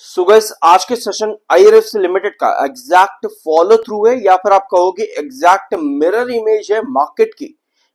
So guys आज के session IRFC limited का एग्जैक्ट फॉलो थ्रू है या फिर आप कहोगे एग्जैक्ट मिरर इमेज है मार्केट की।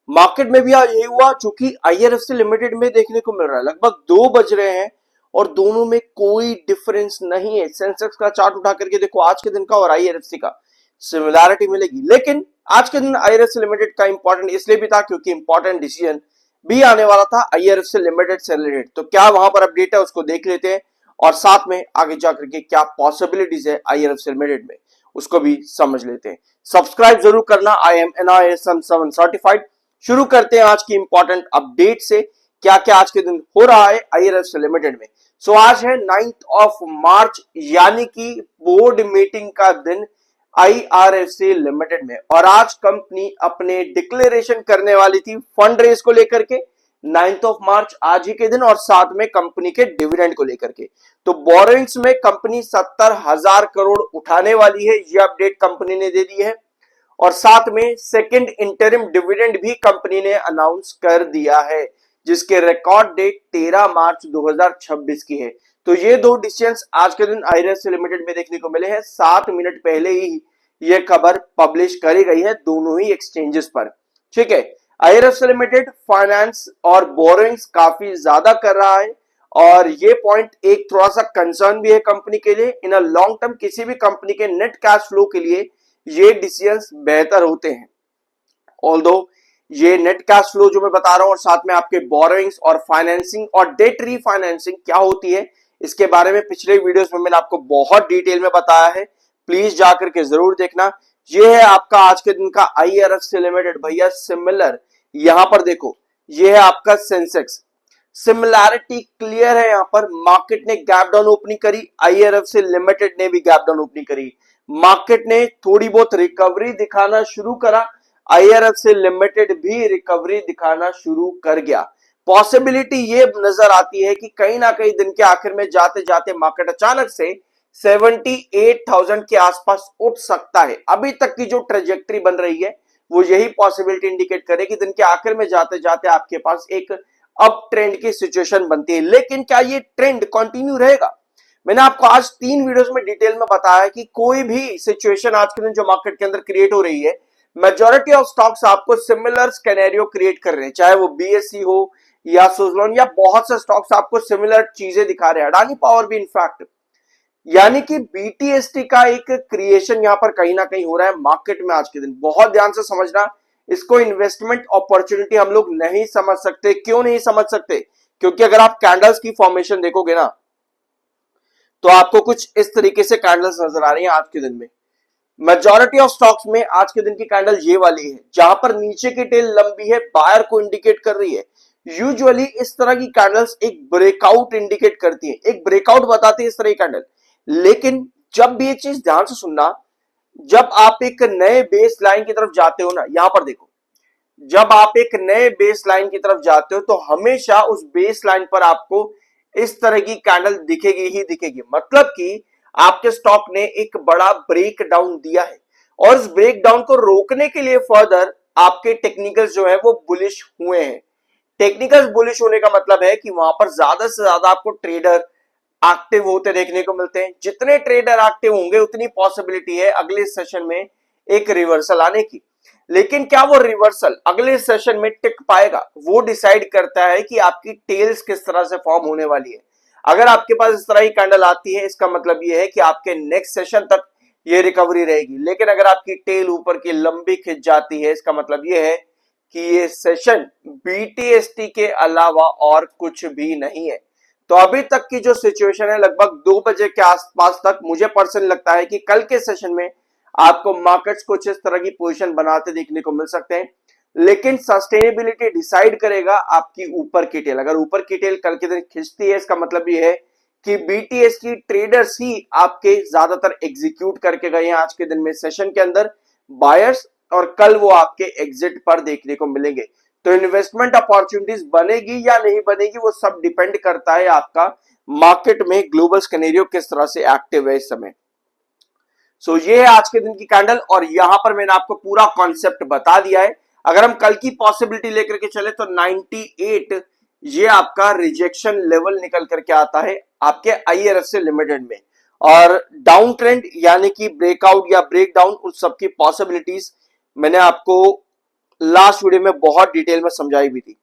मार्केट में भी आज यही हुआ जो कि आईआरएफसी लिमिटेड में देखने को मिल रहा है। लगभग 2 बज रहे हैं और दोनों में कोई डिफरेंस नहीं है। सेंसेक्स का चार्ट उठा करके देखो आज के दिन का और आईआरएफसी का सिमिलैरिटी मिलेगी, लेकिन आज के दिन आईआरएफसी लिमिटेड का इंपॉर्टेंट इसलिए भी था क्योंकि इंपॉर्टेंट डिसीजन भी आने वाला था आईआरएफसी लिमिटेड से रिलेटेड। तो क्या वहां पर अपडेट है उसको देख लेते हैं और साथ में आगे जाकर के क्या पॉसिबिलिटीज है आईआरएफसी लिमिटेड में उसको भी समझ लेते हैं। सब्सक्राइब जरूर करना। I am NISM 7 certified. शुरू करते हैं आज की इंपॉर्टेंट अपडेट से। क्या क्या आज के दिन हो रहा है आईआरएफसी लिमिटेड में। सो आज है 9 मार्च यानी कि बोर्ड मीटिंग का दिन आईआरएफसी लिमिटेड में, और आज कंपनी अपने डिक्लेरेशन करने वाली थी फंड रेज को लेकर के 9 मार्च आज ही के दिन, और साथ में कंपनी के डिविडेंड को लेकर के। तो बोरोइंग्स में कंपनी 70,000 करोड़ उठाने वाली है, ये अपडेट कंपनी ने दे दी है, और साथ में सेकंड इंटरिम डिविडेंड भी कंपनी ने अनाउंस कर दिया है जिसके रिकॉर्ड डेट 13 मार्च 2026 की है। तो ये दो डिसीजंस आज के दिन आईआरएफसी लिमिटेड में देखने को मिले हैं। 7 मिनट पहले ही ये खबर पब्लिश करी गई है दोनों ही एक्सचेंजेस पर। ठीक है, आईआरएफसी लिमिटेड फाइनेंस और बोरोइंग्स काफी ज्यादा कर रहा है, और ये पॉइंट एक थोड़ा सा कंसर्न भी है कंपनी के लिए। इन अ लॉन्ग टर्म किसी भी कंपनी के नेट कैश फ्लो के लिए ये डिसीजंस बेहतर होते हैं। ऑल्दो ये नेट कैश फ्लो जो मैं बता रहा हूं और साथ में आपके बोरोइंग्स और फाइनेंसिंग और डेट रीफाइनेंसिंग क्या होती है इसके बारे में पिछले वीडियोस में मैंने आपको बहुत डिटेल में बताया है, प्लीज जाकर के जरूर देखना। ये है आपका आज के दिन का आईआरएफसी लिमिटेड भैया सिमिलर। यहां पर देखो ये है आपका सेंसेक्स, सिमिलैरिटी क्लियर है। यहां पर मार्केट ने गैप डाउन ओपनिंग करी, आईआरएफसी लिमिटेड ने भी गैप डाउन ओपनिंग करी। मार्केट ने थोड़ी बहुत रिकवरी दिखाना शुरू करा, आईआरएफसी लिमिटेड भी रिकवरी दिखाना शुरू कर गया। पॉसिबिलिटी ये नजर आती है कि कहीं ना कहीं दिन के आखिर में जाते जाते मार्केट अचानक से 78,000 के आसपास उठ सकता है। अभी तक की जो ट्रेजेक्टरी बन रही है वो यही पॉसिबिलिटी इंडिकेट करे कि दिन के आखिर में जाते जाते आपके पास एक अप ट्रेंड की सिचुएशन बनती है। लेकिन क्या ये ट्रेंड कंटिन्यू रहेगा? मैंने आपको आज 3 वीडियोस में डिटेल में बताया कि कोई भी सिचुएशन आज के दिन जो मार्केट के अंदर क्रिएट हो रही है, मेजॉरिटी ऑफ स्टॉक्स आपको सिमिलर स्केनेरियो क्रिएट कर रहे हैं, चाहे वो बीएससी हो या सुजलॉन या बहुत से स्टॉक्स आपको सिमिलर चीजें दिखा रहे हैं, अडानी पावर भी इनफैक्ट। यानी कि बीटीएसटी का एक क्रिएशन यहां पर कहीं ना कहीं हो रहा है मार्केट में आज के दिन। बहुत ध्यान से समझना, इसको इन्वेस्टमेंट अपॉर्चुनिटी हम लोग नहीं समझ सकते। क्यों नहीं समझ सकते? क्योंकि अगर आप कैंडल्स की फॉर्मेशन देखोगे ना तो आपको कुछ इस तरीके से कैंडल्स नजर आ रही हैं आज के दिन में। मेजॉरिटी ऑफ स्टॉक्स में आज के दिन की कैंडल ये वाली है जहां पर नीचे की टेल लंबी है, बायर को इंडिकेट कर रही है। यूजुअली इस तरह की कैंडल्स एक ब्रेकआउट इंडिकेट करती है, एक ब्रेकआउट बताती है इस तरह की कैंडल। लेकिन जब भी ये चीज ध्यान से सुनना, जब आप एक नए बेस लाइन की तरफ जाते हो ना, यहां पर देखो, जब आप एक नए बेस लाइन की तरफ जाते हो तो हमेशा उस बेस लाइन पर आपको इस तरह की कैंडल दिखेगी ही दिखेगी। मतलब कि आपके स्टॉक ने एक बड़ा ब्रेक डाउन दिया है, और इस ब्रेक डाउन को रोकने के लिए फर्दर आपके टेक्निकल्स जो है वो बुलिश हुए हैं। टेक्निकल्स बुलिश होने का मतलब है कि वहां पर ज्यादा से ज्यादा आपको ट्रेडर एक्टिव होते देखने को मिलते हैं। जितने ट्रेडर एक्टिव होंगे उतनी पॉसिबिलिटी है अगले सेशन में एक रिवर्सल आने की। लेकिन क्या वो रिवर्सल अगले सेशन में टिक पाएगा, वो डिसाइड करता है कि आपकी टेल्स किस तरह से फॉर्म होने वाली है। अगर आपके पास इस तरह की कैंडल आती है इसका मतलब ये है कि आपके नेक्स्ट सेशन तक ये रिकवरी रहेगी। लेकिन अगर आपकी टेल ऊपर की लंबी खिंच जाती है इसका मतलब ये है कि ये सेशन बीटीएसटी के अलावा और कुछ भी नहीं है। तो अभी तक की जो सिचुएशन है लगभग 2 बजे के आसपास तक मुझे पर्सनली लगता है कि कल के सेशन में आपको मार्केट्स कुछ इस तरह की पोजीशन बनाते देखने को मिल सकते हैं। लेकिन सस्टेनेबिलिटी डिसाइड करेगा आपकी ऊपर की टेल। अगर ऊपर की टेल कल के दिन खिंचती है इसका मतलब ये है कि बीटीएस की ट्रेडर्स ही आपके ज्यादातर एग्जीक्यूट करके गए हैं आज के दिन में सेशन के अंदर, बायर्स, और कल वो आपके एग्जिट पर देखने को मिलेंगे। तो इन्वेस्टमेंट अपॉर्चुनिटीज बनेगी या नहीं बनेगी वो सब डिपेंड करता है आपका मार्केट में ग्लोबल स्केनेरियो किस तरह से एक्टिव है इस समय। सो ये है आज के दिन की कैंडल, और यहां पर मैंने आपको पूरा कॉन्सेप्ट बता दिया है। अगर हम कल की पॉसिबिलिटी लेकर के चले तो 98 ये आपका रिजेक्शन लेवल निकल करके आता है आपके आईआरएफसी लिमिटेड में। और डाउन ट्रेंड यानी कि ब्रेकआउट या ब्रेक डाउन, उन सबकी पॉसिबिलिटीज मैंने आपको लास्ट वीडियो में बहुत डिटेल में समझाई भी थी।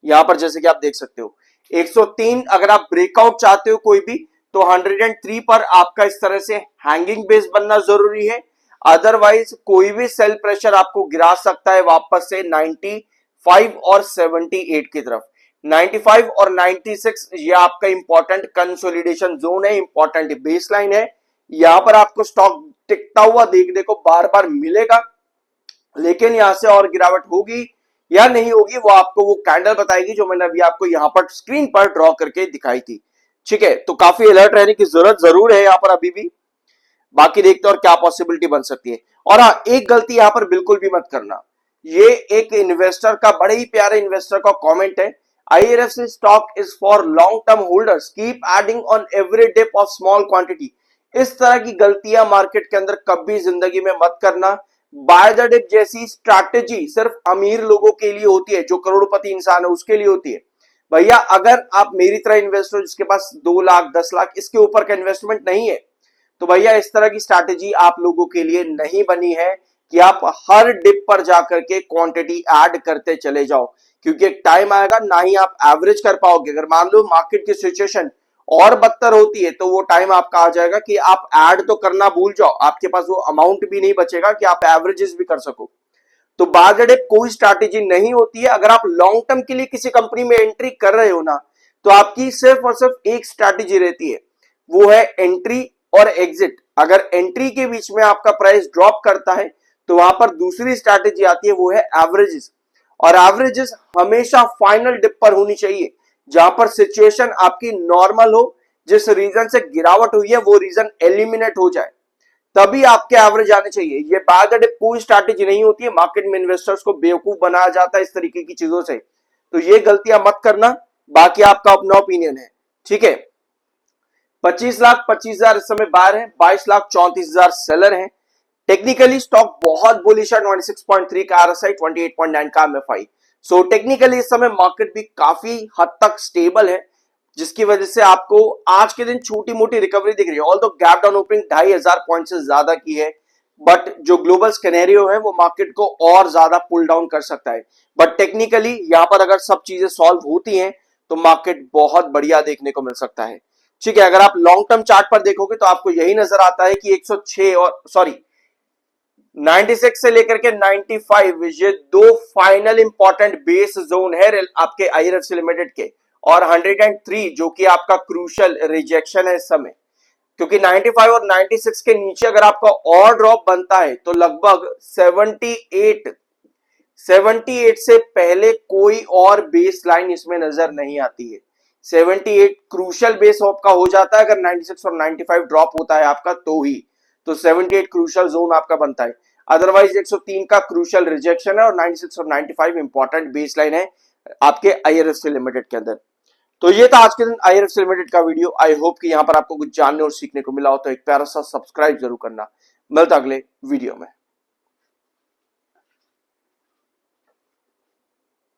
यहां पर जैसे कि आप देख सकते हो 103 अगर आप ब्रेकआउट चाहते हो कोई भी, तो 103 पर आपका इस तरह से हैंगिंग बेस बनना जरूरी है। अदरवाइज कोई भी सेल प्रेशर आपको गिरा सकता है वापस से 95 और 78 की तरफ। 95 और 96 ये आपका इंपॉर्टेंट कंसोलिडेशन जोन है, इंपॉर्टेंट बेस लाइन है। यहां पर आपको स्टॉक टिकता हुआ देखने को बार बार मिलेगा, लेकिन यहां से और गिरावट होगी या नहीं होगी वो आपको वो कैंडल बताएगी जो मैंने अभी आपको यहां पर स्क्रीन पर ड्रॉ करके दिखाई थी। ठीक है, तो काफी अलर्ट रहने की जरूरत जरूर है यहां पर अभी भी। बाकी देखते हैं और क्या पॉसिबिलिटी बन सकती है। और हाँ, एक गलती यहां पर बिल्कुल भी मत करना। ये एक इन्वेस्टर का, बड़े ही प्यारे इन्वेस्टर का कमेंट है, IRFC stock is for long term holders, keep adding on every dip of small quantity. इस तरह की गलतियां मार्केट के अंदर कभी जिंदगी में मत करना। बाय द डिप जैसी स्ट्रैटेजी सिर्फ अमीर लोगों के लिए होती है, जो करोड़पति इंसान है उसके लिए होती है। भैया अगर आप मेरी तरह इन्वेस्टर हो जिसके पास 2 लाख 10 लाख इसके ऊपर का इन्वेस्टमेंट नहीं है, तो भैया इस तरह की स्ट्रैटेजी आप लोगों के लिए नहीं बनी है कि आप हर डिप पर जाकर के क्वांटिटी ऐड करते चले जाओ, क्योंकि एक टाइम आएगा ना ही आप एवरेज कर पाओगे। अगर मान लो मार्केट की सिचुएशन और बदतर होती है तो वो टाइम आपका आ जाएगा कि आप ऐड तो करना भूल जाओ, आपके पास वो अमाउंट भी नहीं बचेगा कि आप एवरेजेस भी कर सको। तो बाय कोई स्ट्रैटेजी नहीं होती है। अगर आप लॉन्ग टर्म के लिए किसी कंपनी में एंट्री कर रहे हो ना, तो आपकी सिर्फ और सिर्फ एक स्ट्रैटेजी रहती है, वो है एंट्री और एग्जिट। अगर एंट्री के बीच में आपका प्राइस ड्रॉप करता है तो वहां पर दूसरी स्ट्रैटेजी आती है, वो है एवरेजेस। और एवरेजेस हमेशा फाइनल डिप पर होनी चाहिए, जहां पर सिचुएशन आपकी नॉर्मल हो, जिस रीजन से गिरावट हुई है वो रीजन एलिमिनेट हो जाए, तभी आपके एवरेज आने चाहिए। ये बाय द डे कोई स्ट्रैटेजी नहीं होती है। मार्केट में इन्वेस्टर्स को बेवकूफ बनाया जाता है इस तरीके की चीजों से, तो ये गलतियां मत करना। बाकी आपका अपना ओपिनियन है, ठीक है। 25,25,000 इस समय बायर है, 22,34,000 सेलर है। टेक्निकली स्टॉक बहुत बुलिश है, 26.3 का आरएसआई, 28.9 का एमएफआई। सो टेक्निकली इस समय मार्केट भी काफी हद तक स्टेबल है, जिसकी वजह से आपको आज के दिन छोटी मोटी रिकवरी दिख रही है। ऑल तो गैप डाउन ओपनिंग 2,500 पॉइंट से ज्यादा की है, बट जो ग्लोबल स्केनेरियो है वो मार्केट को और ज्यादा पुल डाउन कर सकता है। बट टेक्निकली यहां पर अगर सब चीजें सॉल्व होती हैं तो मार्केट बहुत बढ़िया देखने को मिल सकता है, ठीक है। अगर आप लॉन्ग टर्म चार्ट पर देखोगे तो आपको यही नजर आता है कि 106 और 96 से लेकर के 95 ये दो फाइनल इंपॉर्टेंट बेस जोन है आपके आईआरएफसी लिमिटेड के, और 103 जो कि आपका क्रूशल रिजेक्शन है इस समय। क्योंकि 95 और 96 के नीचे अगर आपका और ड्रॉप बनता है तो लगभग 78 से पहले कोई और बेस लाइन इसमें नजर नहीं आती है। 78 क्रूशल बेस आपका हो जाता है अगर 96 और 95 ड्रॉप होता है आपका तो ही, तो 78 क्रूशल जोन आपका बनता है। अदरवाइज 103 का क्रूशल रिजेक्शन है और 96 और 95 इंपॉर्टेंट बेस लाइन है आपके आईआरएफसी लिमिटेड के अंदर। तो ये था आज के दिन आईआरएफसी लिमिटेड का वीडियो। आई होप कि यहां पर आपको कुछ जानने और सीखने को मिला हो, तो एक प्यारा सा सब्सक्राइब जरूर करना। मिलता अगले वीडियो में।